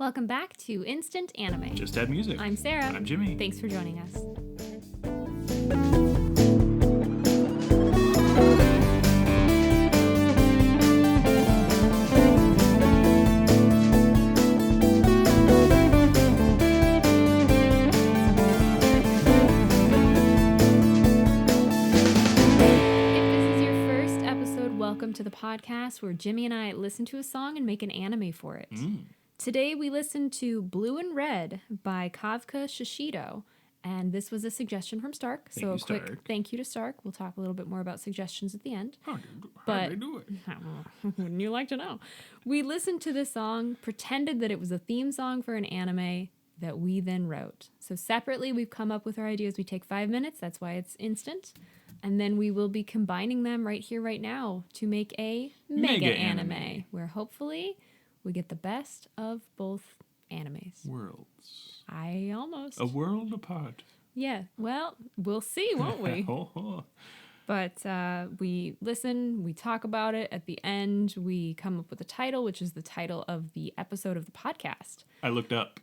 Welcome back to Instant Anime. Just Add Music. I'm Sarah. I'm Jimmy. Thanks for joining us. Welcome to the podcast where Jimmy and I listen to a song and make an anime for it. Today we listened to Blue and Red by Kavka Shishido, and this was a suggestion from Stark. Thank you to Stark. We'll talk a little bit more about suggestions at the end. How did they do it? Wouldn't you like to know? We listened to this song, pretended that it was a theme song for an anime that we then wrote. So separately, we've come up with our ideas. We take 5 minutes. That's why it's instant. And then we will be combining them right here, right now to make a mega anime where hopefully we get the best of both animes. Worlds. A world apart. Yeah. Well, we'll see, won't we? But we listen, we talk about it. At the end, we come up with a title, which is the title of the episode of the podcast. I looked up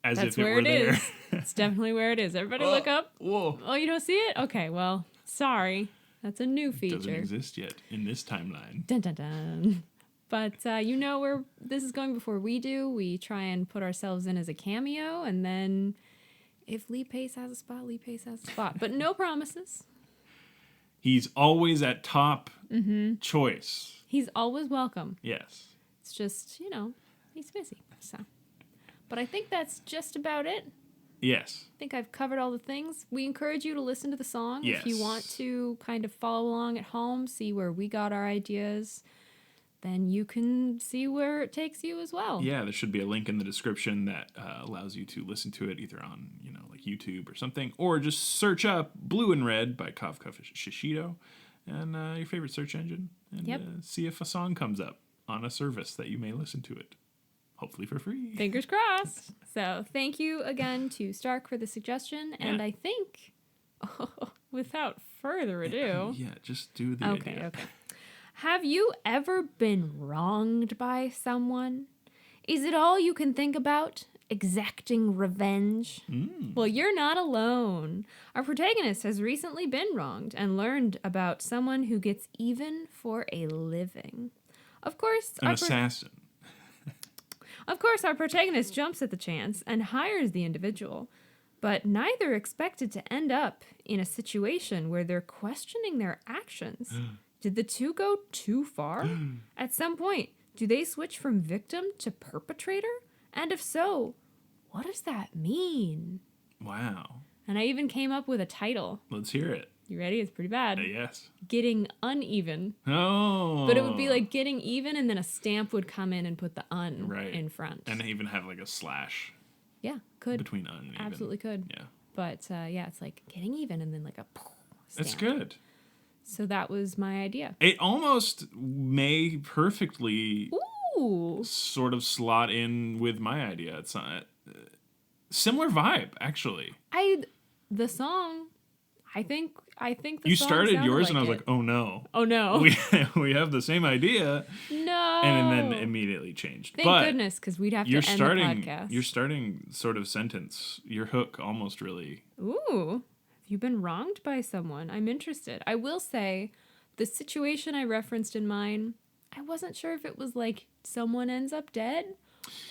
as That's if it were there. Is. It's definitely where it is. Everybody look up. Whoa. Oh, you don't see it? Okay, well, sorry. That's a new feature. It doesn't exist yet in this timeline. Dun, dun, dun. But you know where this is going before we do. We try and put ourselves in as a cameo, and then if Lee Pace has a spot, Lee Pace has a spot. But no promises. He's always at top choice. He's always welcome. Yes. It's just, he's busy. So, but I think that's just about it. Yes. I think I've covered all the things. We encourage you to listen to the song. Yes. If you want to kind of follow along at home, see where we got our ideas, then you can see where it takes you as well. Yeah, there should be a link in the description that allows you to listen to it either on, like YouTube or something, or just search up Blue and Red by Kavka Shishido and your favorite search engine and see if a song comes up on a service that you may listen to it. Hopefully for free. Fingers crossed. So thank you again to Stark for the suggestion. Yeah. And I think, without further ado... Yeah, just do the idea. Okay. Have you ever been wronged by someone? Is it all you can think about? Exacting revenge? Well, you're not alone. Our protagonist has recently been wronged and learned about someone who gets even for a living. Of course... An assassin. Of course, our protagonist jumps at the chance and hires the individual, but neither expected to end up in a situation where they're questioning their actions. Did the two go too far? At some point, do they switch from victim to perpetrator? And if so, what does that mean? Wow. And I even came up with a title. Let's hear it. You ready? It's pretty bad. Yes. Getting uneven. Oh. But it would be like getting even, and then a stamp would come in and put the in front. And even have like a slash. Yeah, could. Between and even. Absolutely could. Yeah. But it's like getting even and then like a stamp. It's good. So that was my idea. It almost may perfectly sort of slot in with my idea. It's a similar vibe, actually. The song... I think the you song started yours like and I was it. like, oh no. Oh no. We have the same idea. No. And then immediately changed. Thank goodness, because we'd have to end the podcast. Your starting sort of sentence, your hook almost really... Ooh. Have you been wronged by someone? I'm interested. I will say, the situation I referenced in mine, I wasn't sure if it was like someone ends up dead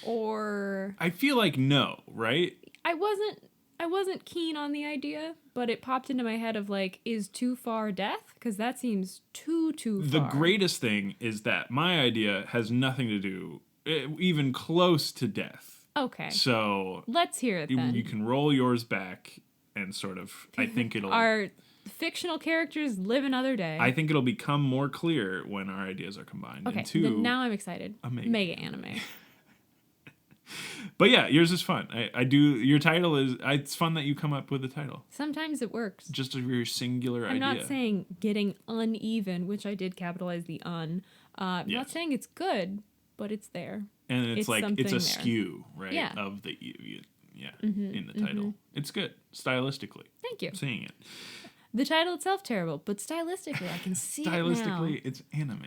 or... I feel like no, right? I wasn't keen on the idea, but it popped into my head of like, is too far death? Because that seems too far. The greatest thing is that my idea has nothing to do even close to death. Okay. So let's hear it then. You can roll yours back and sort of, I think it'll... Our fictional characters live another day. I think it'll become more clear when our ideas are combined. Okay, into now I'm excited. Mega anime. But yeah, yours is fun. I do. Your title is. It's fun that you come up with a title. Sometimes it works. Just a very singular idea. I'm not saying getting uneven, which I did capitalize the un. I'm not saying it's good, but it's there. And it's like it's a there. skew, right? Yeah. Of the in the title. It's good stylistically. Thank you. Seeing it. The title itself terrible, but stylistically, I can see it now. Stylistically, it's anime.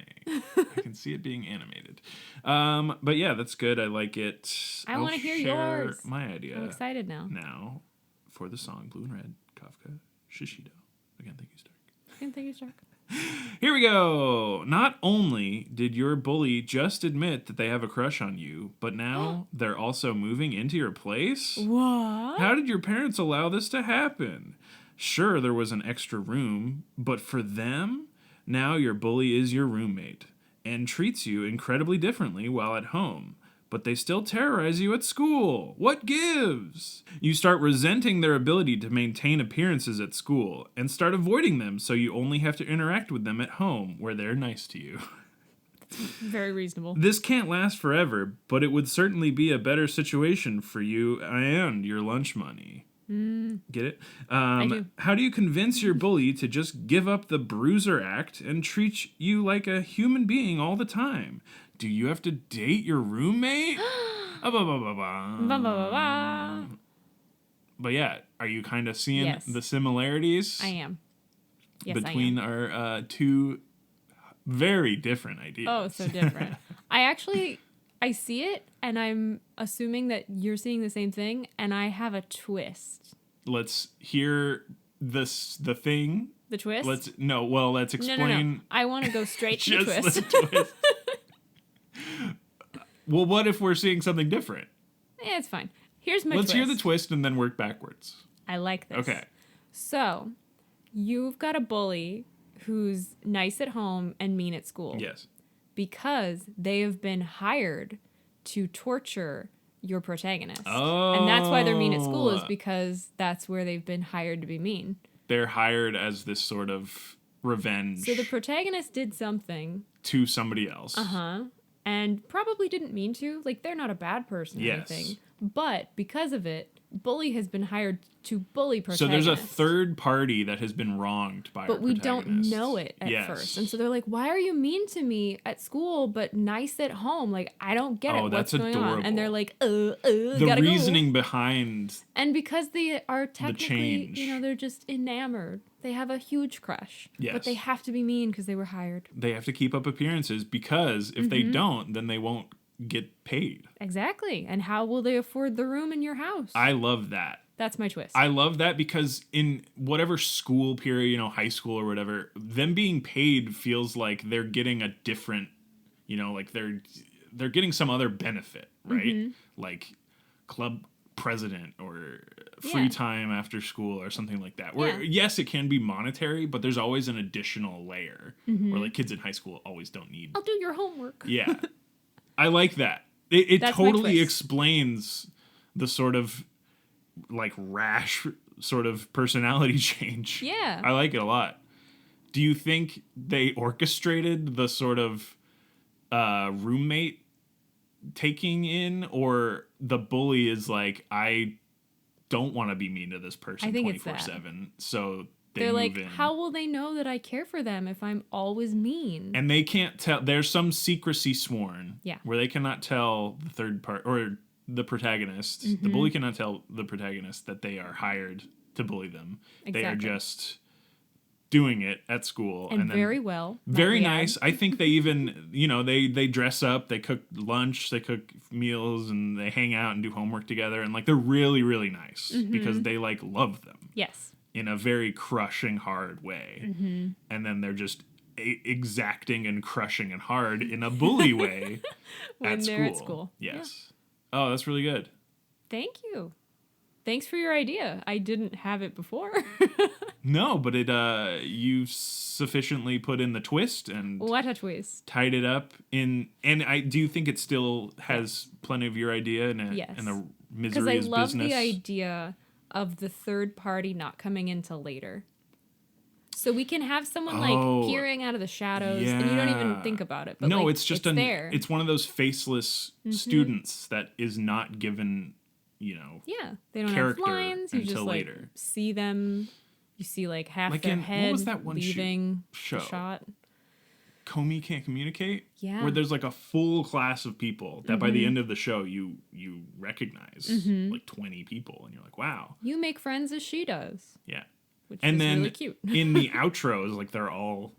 I can see it being animated. But yeah, that's good. I like it. I want to hear yours. My idea. I'm excited now. Now, for the song Blue and Red, Kafka, Shishido. Again, thank you, Stark. Thank you, Stark. Here we go. Not only did your bully just admit that they have a crush on you, but now they're also moving into your place? What? How did your parents allow this to happen? Sure, there was an extra room, but for them, now your bully is your roommate and treats you incredibly differently while at home. But they still terrorize you at school. What gives? You start resenting their ability to maintain appearances at school and start avoiding them so you only have to interact with them at home where they're nice to you. Very reasonable. This can't last forever, but it would certainly be a better situation for you and your lunch money. Get it? I do. How do you convince your bully to just give up the bruiser act and treat you like a human being all the time? Do you have to date your roommate? Ba, ba, ba, ba. But yeah, are you kind of seeing Yes. the similarities I am. Yes, between I am. our two very different ideas? Oh, so different. I see it, and I'm assuming that you're seeing the same thing, and I have a twist. Let's hear the thing. The twist? Let's explain. No. I want to go straight to the Just twist. the twist. Well, what if we're seeing something different? Yeah, it's fine. Here's my Let's twist. hear the twist and then work backwards. I like this. Okay. So, you've got a bully who's nice at home and mean at school. Yes. Because they have been hired to torture your protagonist. Oh. And that's why they're mean at school, is because that's where they've been hired to be mean. They're hired as this sort of revenge So the protagonist did something. to somebody else. Uh-huh. And probably didn't mean to. Like, they're not a bad person or Yes. anything. But because of it, bully has been hired to bully protagonist. So there's a third party that has been wronged by But our we don't protagonist. know it at Yes. first. And so they're like, why are you mean to me at school but nice at home? Like, I don't get it. that's What's going on? adorable. And they're like, The gotta reasoning go. behind And because they are technically, change. they're just enamored. They have a huge crush. Yes. But they have to be mean because they were hired. they have to keep up appearances, because if they don't, then they won't get paid. Exactly. And how will they afford the room in your house? I love that. That's my twist. I love that because in whatever school period, high school or whatever, them being paid feels like they're getting a different, like they're getting some other benefit, right? Like club president or free Yeah. time after school or something like that. Where yes, it can be monetary, but there's always an additional layer where like kids in high school always don't need. I'll do your homework. Yeah. I like that. It That's my totally twist. explains the sort of like rash sort of personality change. Yeah. I like it a lot. Do you think they orchestrated the sort of roommate taking in, or the bully is like, I don't want to be mean to this person I think it's 24/7, so they They're move like, in. how will they know that I care for them if I'm always mean? And they can't tell. There's some secrecy sworn. Yeah. Where they cannot tell the third part or the protagonist. The bully cannot tell the protagonist that they are hired to bully them. They are Exactly. just doing it at school. And then very well. might very we add. nice. I think they even, they dress up, they cook lunch, they cook meals, and they hang out and do homework together. And like, they're really, really nice because they like love them Yes. in a very crushing, hard way. And then they're just exacting and crushing and hard in a bully way When they're at school. Yes. Oh, that's really good. Thank you. Thanks for your idea. I didn't have it before. No, but you sufficiently put in the twist and What a twist. tied it up in. And do you think it still has plenty of your idea in a Yes. Misery Because I is love Business? the idea of the third party not coming in till later. So we can have someone Oh, like peering out of the shadows and you don't even yeah. think about it. But No, like, it's just there. it's one of those faceless students that is not given, Yeah. They don't have character lines. You just until like later. see them. You see like half Like their in- what head was that one leaving show? the shot. Comey Can't Communicate. Yeah. Where there's like a full class of people that by the end of the show you recognize like 20 people and you're like, wow. You make friends as she does. Yeah. which And was then really cute. in the outros, like they're all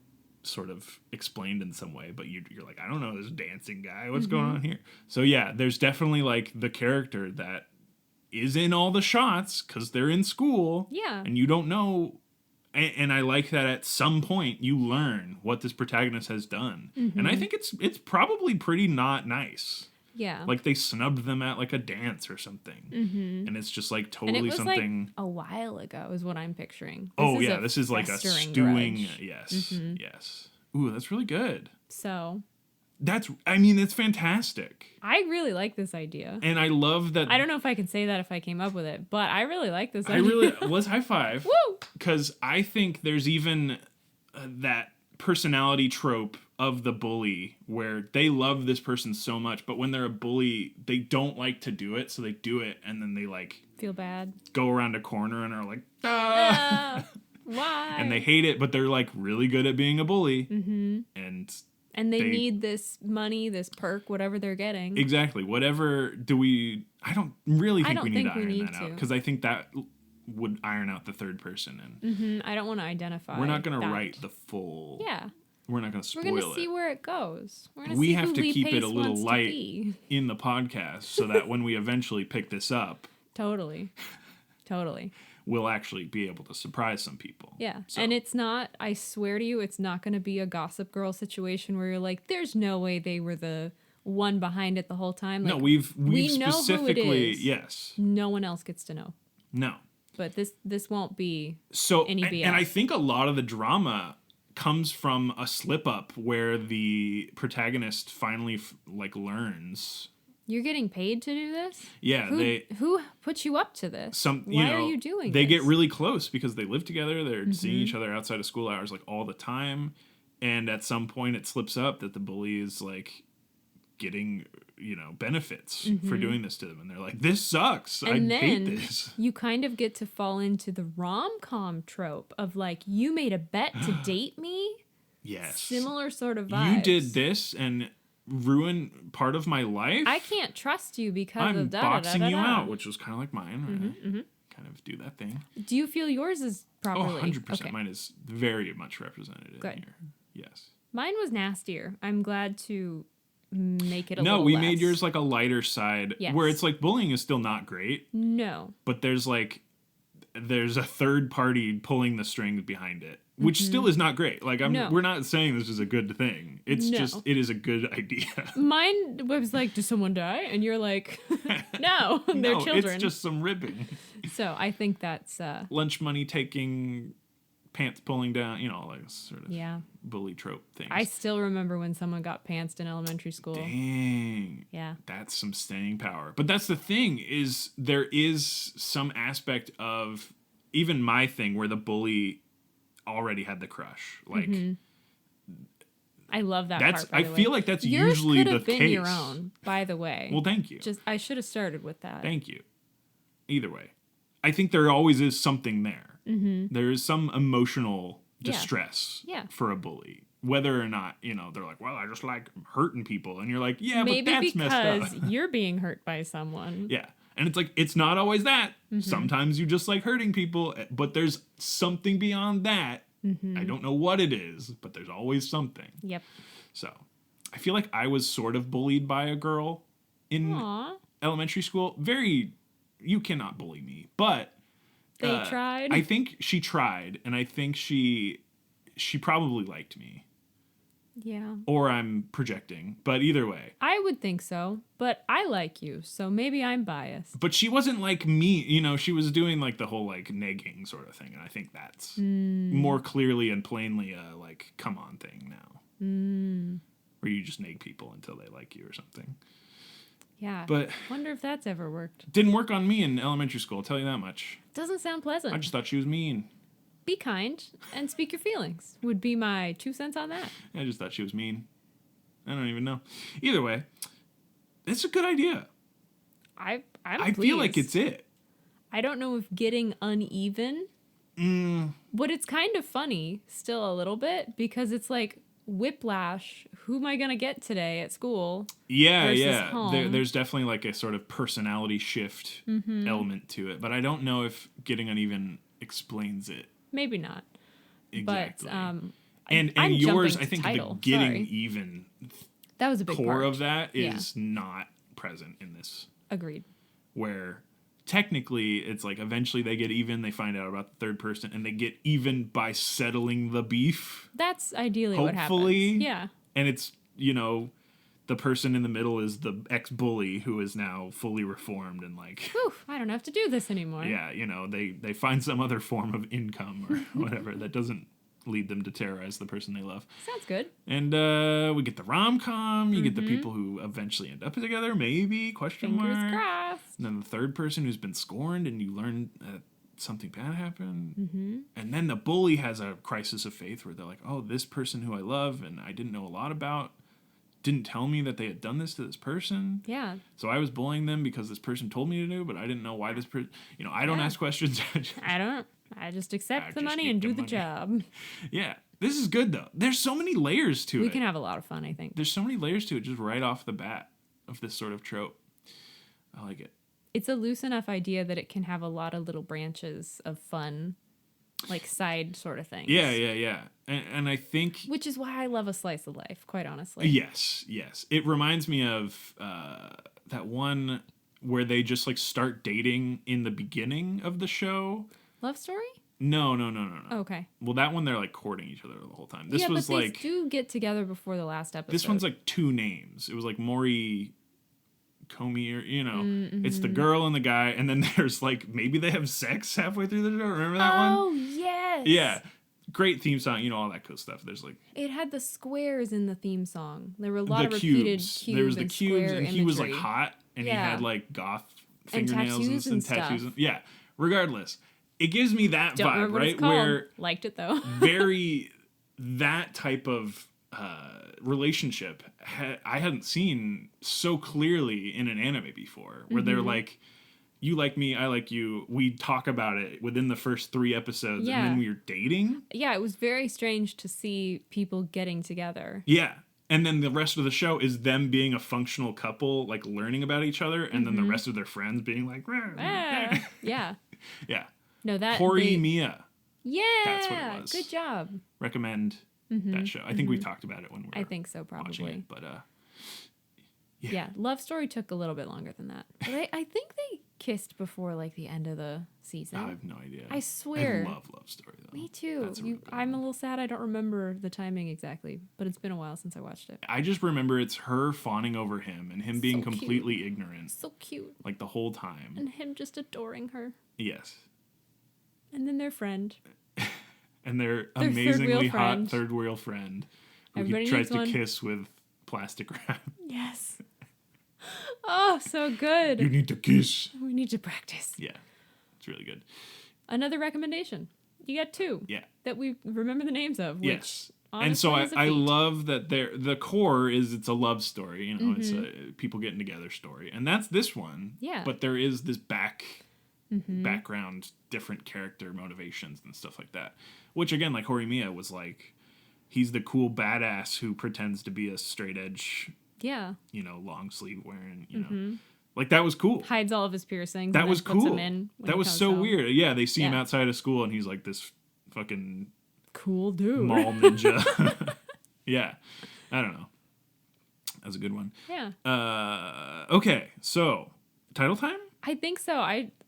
sort of explained in some way, but you're like, I don't know this dancing guy. What's going on here? So yeah, there's definitely like the character that is in all the shots because they're in school. Yeah. And you don't know. And I like that at some point you learn what this protagonist has done. And I think it's probably pretty not nice. Yeah. Like they snubbed them at like a dance or something. And it's just like And it totally was something. like a while ago is what I'm picturing. This is like a festering stewing. grudge. Yes. Yes. Ooh, that's really good. So It's fantastic. I really like this idea. And I love that. I don't know if I can say that if I came up with it, but I really like this idea. Let's high five. Woo! Because I think there's even that personality trope of the bully where they love this person so much, but when they're a bully, they don't like to do it, so they do it, and then they like Feel bad. go around a corner and are like, ah! Why? And they hate it, but they're like really good at being a bully. And they need this money, this perk, whatever they're getting. Exactly. Whatever I don't really think we need to iron that out, because I think that would iron out the third person. I don't want to identify. We're not going to write the full. Yeah. We're not going to spoil We're it. going to see where it goes. We're gonna We see have who to Lee keep it Pace a little wants to light be. in the podcast so that when we eventually pick this up, Totally. we'll actually be able to surprise some people. Yeah. So. And it's not, I swear to you, it's not going to be a Gossip Girl situation where you're like, there's no way they were the one behind it the whole time. Like, no, we know specifically, who it is. yes. No one else gets to know. No. But this won't be So, any BS. and I think a lot of the drama comes from a slip up where the protagonist finally learns. You're getting paid to do this? Yeah, who put you up to this? Why are you doing they this? get really close because they live together. They're seeing each other outside of school hours like all the time. And at some point it slips up that the bully is like getting, benefits for doing this to them. And they're like, this sucks. And I hate this. You kind of get to fall into the rom-com trope of like, you made a bet to date me. Yes. Similar sort of vibes. You did this and ruin part of my life. I can't trust you because I'm of boxing you out, which was kind of like mine. Right? Kind of do that thing. Do you feel yours is properly? 100%. Okay. Mine is very much represented in here. Yes. Mine was nastier. I'm glad to make it a little No, we less. made yours like a lighter side where it's like bullying is still not great. No. But there's a third party pulling the strings behind it, which still is not great. Like we're not saying this is a good thing. It's just it is a good idea. Mine was like, does someone die? And you're like, no, they're children. It's just some ribbing. So I think that's lunch money taking, pants pulling down, like sort of bully trope things. I still remember when someone got pantsed in elementary school. Dang. Yeah. That's some staying power. But that's the thing is there is some aspect of even my thing where the bully already had the crush. Like I love that that's part, by the way. feel like that's Yours usually could the have been case. your own, by the way. Well, thank you. I should have started with that. Thank you. Either way. I think there always is something there. There is some emotional distress for a bully. Whether or not, they're like, well, I just like hurting people. And you're like, yeah, Maybe but that's messed up. because you're being hurt by someone. Yeah. And it's like, it's not always that. Sometimes you just like hurting people, but there's something beyond that. I don't know what it is, but there's always something. Yep. So I feel like I was sort of bullied by a girl in elementary school. You cannot bully me, but they tried. I think she tried, and I think she probably liked me. Yeah. Or I'm projecting, but either way. I would think so, but I like you, so maybe I'm biased. But she wasn't like me, she was doing like the whole like negging sort of thing, and I think that's more clearly and plainly a like come on thing now. Where you just neg people until they like you or something. Yeah. But wonder if that's ever worked. Didn't work on me in elementary school, I'll tell you that much. Doesn't sound pleasant. I just thought she was mean. Be kind and speak your feelings would be my 2 cents on that. I just thought she was mean. I don't even know. Either way, it's a good idea. I feel like it's it. I don't know if getting uneven, but it's kind of funny still a little bit because it's like whiplash. Who am I going to get today at school? Yeah. Home? There's definitely like a sort of personality shift element to it, but I don't know if getting uneven explains it maybe not. Exactly. But and I'm yours, jumping I think to title. the getting Sorry. even That was a big core part. of that Yeah. is not present in this. Agreed. Where technically it's like eventually they get even, they find out about the third person, and they get even by settling the beef. That's ideally Hopefully. what happens. Yeah. And it's, the person in the middle is the ex-bully who is now fully reformed and like, Whew, I don't have to do this anymore. yeah, they find some other form of income or whatever that doesn't lead them to terrorize the person they love. Sounds good. And we get the rom-com. You get the people who eventually end up together, maybe, question Fingers mark. crossed. And then the third person who's been scorned and you learn that something bad happened. Mm-hmm. And then the bully has a crisis of faith where they're like, oh, this person who I love and I didn't know a lot about didn't tell me that they had done this to this person. Yeah. So I was bullying them because this person told me to do, but I didn't know why this person... I don't ask questions. I just accept the just money get and the do the money. job. Yeah. This is good, though. There's so many layers to it. We can have a lot of fun, I think. There's so many layers to it just right off the bat of this sort of trope. I like it. It's a loose enough idea that it can have a lot of little branches of fun, like side sort of things. Yeah. And I think... Which is why I love A Slice of Life, quite honestly. Yes. It reminds me of that one where they just like start dating in the beginning of the show. Love Story? No. Oh, okay. Well, that one they're like courting each other the whole time. This was but they like... do get together before the last episode. This one's like two names. It was like Maury... Comey, or it's the girl and the guy, and then there's like maybe they have sex halfway through the show. Remember that one? Oh yes. Yeah, great theme song. All that cool stuff. There's like it had the squares in the theme song. There were a lot the of repeated cubes. cube There was the and cubes, square and he was like imagery. hot, and he Yeah. had like goth And fingernails tattoos and tattoos. stuff. Yeah. Regardless, it gives me that Don't vibe, remember what right? it's called. Where Liked it though. very that type of relationship I hadn't seen so clearly in an anime before, where they're like, you like me, I like you, we talk about it within the first 3 episodes, Yeah. and then we're dating. Yeah, it was very strange to see people getting together. Yeah. And then the rest of the show is them being a functional couple, like learning about each other, and then the rest of their friends being like, Ah, yeah. yeah. No, that Hori they- Mia. Yeah. That's what it was. Good job. Recommend that show. I think we talked about it when we were I think so, watching probably. it, but Yeah, Love Story took a little bit longer than that. But I think they kissed before like the end of the season. I have no idea. I swear. I love Story though. Me too. That's a really good I'm a one. little sad I don't remember the timing exactly, but it's been a while since I watched it. I just remember it's her fawning over him and him being So cute. completely ignorant So cute. like the whole time. And him just adoring her. Yes. And then their friend. And their Their amazingly third-wheel hot friend. third wheel friend who Everybody tries needs to one. kiss with plastic wrap. Yes. Oh, so good. You need to kiss. We need to practice. Yeah. It's really good. Another recommendation. You got 2 Yeah. that we remember the names of. Which Yes. And so honestly is a I feat. love that the core is it's a love story, it's Mm-hmm. a people getting together story. And that's this one. Yeah. But there is this background, different character motivations and stuff like that. Which again, like Horimiya was like, he's the cool badass who pretends to be a straight edge, Yeah. long sleeve wearing, like that was cool. Hides all of his piercings. That and was then puts cool. them in when That he was comes so home. weird. Yeah, they see him Yeah. outside of school and he's like this fucking Cool dude. mall ninja. Yeah. I don't know. That was a good one. Yeah. Okay, so title time? I think so.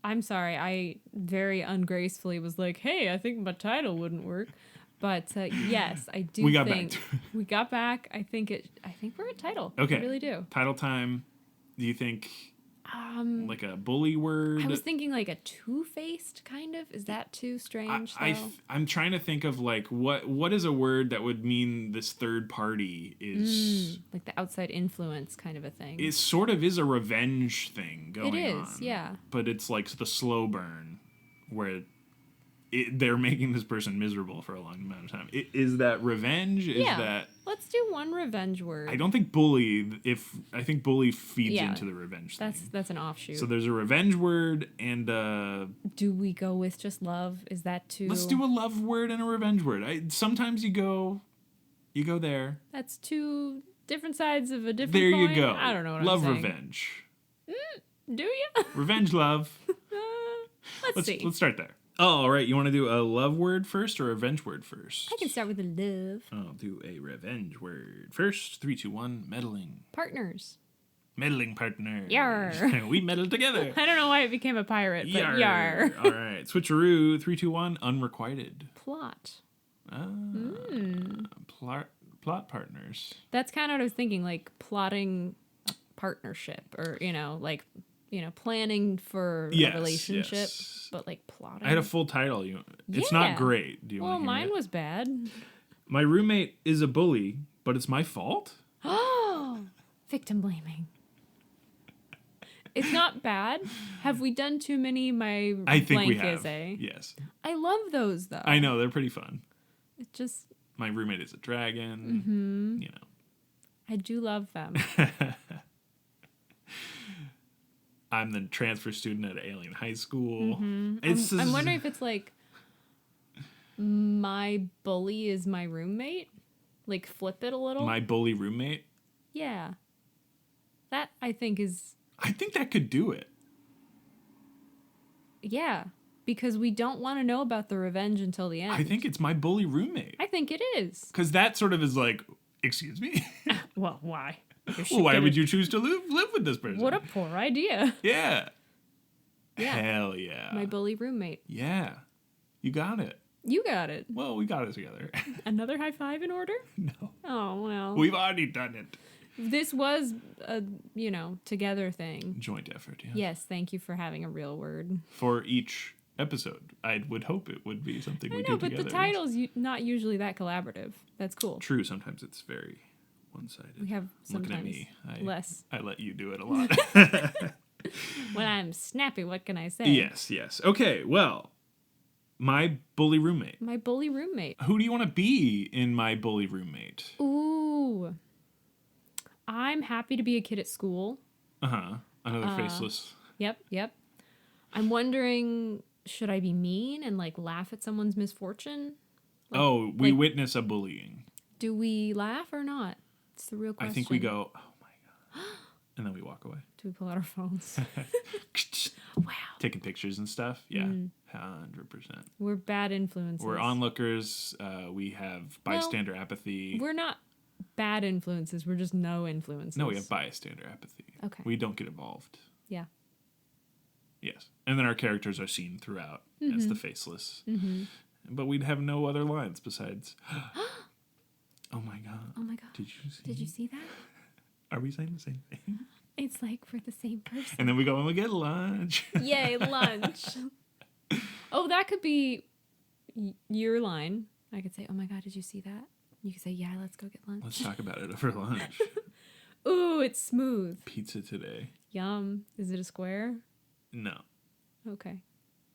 I'm sorry. I very ungracefully was like, "Hey, I think my title wouldn't work." But yes, I do. We got back think to we got back. I think we're at title. Okay. I really do. Title time. Do you think like a bully word? I was thinking like a two-faced kind of. Is that too strange? though? I'm trying to think of like what is a word that would mean this third party is. Like the outside influence kind of a thing. It sort of is a revenge thing going It on. is, yeah. But it's like the slow burn where they're making this person miserable for a long amount of time. Is that revenge? Is Yeah. that... Let's do one revenge word. I don't think bully... I think bully feeds Yeah. into the revenge thing. That's an offshoot. So there's a revenge word and do we go with just love? Is that too? let's do a love word and a revenge word. Sometimes you go there. That's two different sides of a different There coin. you go. I don't know what love I'm saying. revenge. Do you? Revenge love. Let's see. Let's start there. Oh, all right. You want to do a love word first or a revenge word first? I can start with the love. I'll do a revenge word first. 3, 2, 1. Meddling. Partners. Meddling partner. Yar. We meddle together. I don't know why it became a pirate, but yar. All right. Switcheroo. 3, 2, 1. Unrequited. Plot. Plot partners. That's kind of what I was thinking, like plotting a partnership or, planning for a relationship, yes. but like plotting. I had a full title. It's not great. Do you want to hear mine it? was bad. My roommate is a bully, but it's my fault? Oh, victim blaming. It's not bad. Have we done too many? I think we have. Is a. Yes. I love those though. I know, they're pretty fun. It just. My roommate is a dragon. Mm-hmm. I do love them. I'm the transfer student at Alien High School. Mm-hmm. I'm wondering if it's like my bully is my roommate. Like flip it a little. My bully roommate? Yeah. That I think is. I think that could do it. Yeah. Because we don't want to know about the revenge until the end. I think it's my bully roommate. I think it is. Because that sort of is like, excuse me? Well, why? Well, why would you choose to live with this person? What a poor idea. Yeah. Yeah. Hell yeah. My bully roommate. Yeah. You got it. You got it. Well, we got it together. Another high five in order? No. Oh, well. We've already done it. This was a, together thing. Joint effort, yeah. Yes, thank you for having a real word. For each episode. I would hope it would be something we do together. But the title's not usually that collaborative. That's cool. True, sometimes it's very one-sided. We have sometimes Looking at me. less. I let you do it a lot. When I'm snappy, what can I say? Yes. Okay, well, my bully roommate. My bully roommate. Who do you want to be in my bully roommate? Ooh. I'm happy to be a kid at school. Uh-huh. Another faceless. Yep. I'm wondering, should I be mean and like laugh at someone's misfortune? We witness a bullying. Do we laugh or not? It's the real question. I think we go, oh my God. And then we walk away. Do we pull out our phones? Wow. Taking pictures and stuff. Yeah. 100%. We're bad influences. We're onlookers. We have bystander apathy. We're not bad influences. We're just no influences. No, we have bystander apathy. Okay. We don't get involved. Yeah. Yes. And then our characters are seen throughout as the faceless. Mm-hmm. But we'd have no other lines besides, oh my God. Oh my God. Did you see that? Are we saying the same thing? It's like we're the same person. And then we go and we get lunch. Yay, lunch. Oh, that could be your line. I could say, oh my God, did you see that? You could say, yeah, let's go get lunch. Let's talk about it over lunch. Ooh, it's smooth. Pizza today. Yum. Is it a square? No. Okay.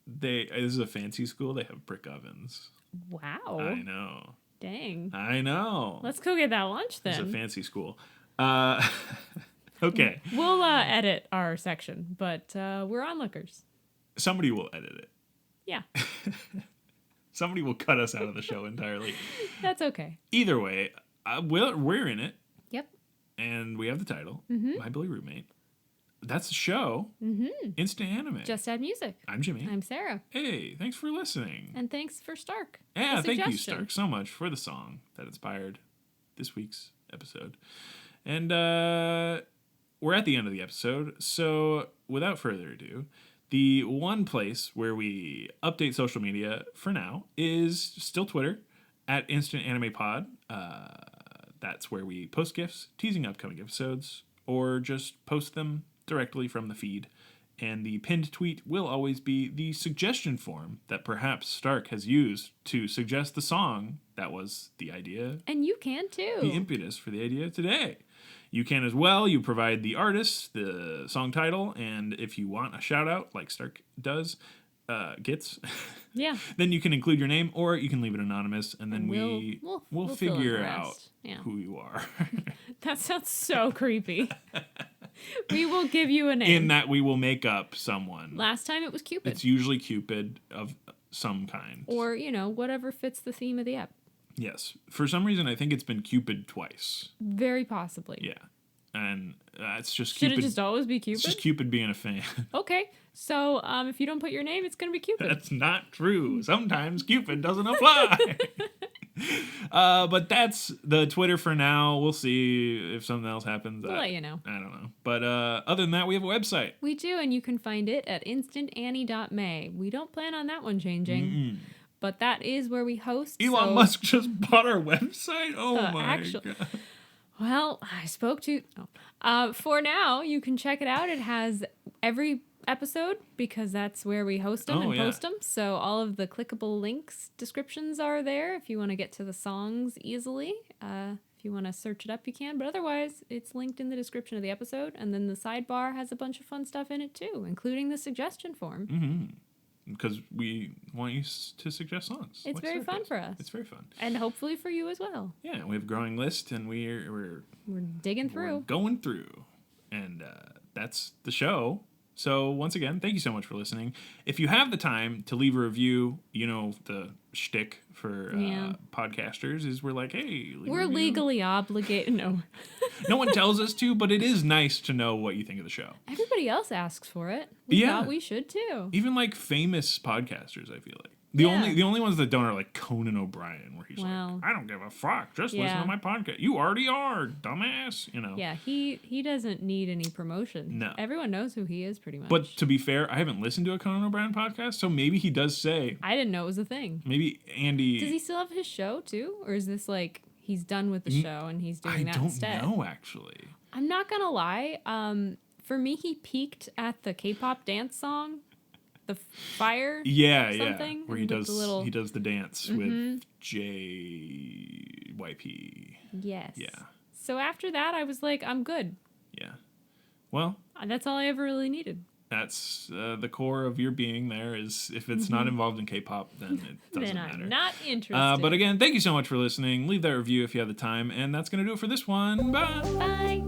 This is a fancy school. They have brick ovens. Wow. I know. Dang. I know. Let's go get that lunch then. It's a fancy school. Okay. We'll edit our section, but we're onlookers. Somebody will edit it. Yeah. Somebody will cut us out of the show entirely. That's okay. Either way, we're in it. Yep. And we have the title, My Bully Roommate. That's the show. Instant Anime. Just Add Music. I'm Jimmy. I'm Sarah. Hey, thanks for listening. And thanks for Stark. Yeah, thank you, Stark, so much for the song that inspired this week's episode. And we're at the end of the episode, so without further ado, the one place where we update social media for now is still Twitter, at Instant Anime Pod. That's where we post GIFs, teasing upcoming episodes, or just post them directly from the feed. And the pinned tweet will always be the suggestion form that perhaps Stark has used to suggest the song that was the idea. And you can too. The impetus for the idea today. You can as well. You provide the artist, the song title, and if you want a shout out like Stark gets, yeah, then you can include your name or you can leave it anonymous, and then we'll figure out who you are. That sounds so creepy. We will give you a name. In that we will make up someone. Last time it was Cupid. It's usually Cupid of some kind. Or, whatever fits the theme of the app. Yes. For some reason, I think it's been Cupid twice. Very possibly. Yeah. and it's just Should it Cupid. just always be It's Cupid? just Cupid being a fan. Okay. So if you don't put your name, it's going to be Cupid. That's not true. Sometimes Cupid doesn't apply. But that's the Twitter for now. We'll see if something else happens. We'll let you know. I don't know. But other than that, we have a website. We do, and you can find it at instantannie.may. We don't plan on that one changing. But that is where we host. Elon Musk just bought our website? Oh my God. Well, I spoke to... for now, you can check it out. It has every episode because that's where we host them and post them. So all of the clickable links, descriptions are there if you want to get to the songs easily. If you want to search it up, you can. But otherwise, it's linked in the description of the episode. And then the sidebar has a bunch of fun stuff in it too, including the suggestion form. Because we want you to suggest songs. It's very fun for us. It's very fun. And hopefully for you as well. Yeah, we have a growing list, and we're digging through. We're going through. And that's the show. So once again, thank you so much for listening. If you have the time to leave a review, you know, the shtick for podcasters is we're like, hey, we're legally obligated. No. No one tells us to, but it is nice to know what you think of the show. Everybody else asks for it. We thought we should too. Even like famous podcasters, I feel like. The only ones that don't are like Conan O'Brien, where he's like, I don't give a fuck. Just listen to my podcast. You already are, dumbass. You know. Yeah, he doesn't need any promotion. No. Everyone knows who he is pretty much. But to be fair, I haven't listened to a Conan O'Brien podcast, so maybe he does say. I didn't know it was a thing. Maybe Andy. Does he still have his show too? Or is this like he's done with the show and he's doing that instead? I don't know, actually. I'm not going to lie. For me, he peaked at the K-pop dance song. The fire something where he does the dance with JYP. Yes. Yeah. So after that, I was like, I'm good. Yeah. Well, that's all I ever really needed. That's the core of your being there is if it's not involved in K-pop, then it doesn't matter. Then I'm not interested. But again, thank you so much for listening. Leave that review if you have the time. And that's going to do it for this one. Bye. Bye.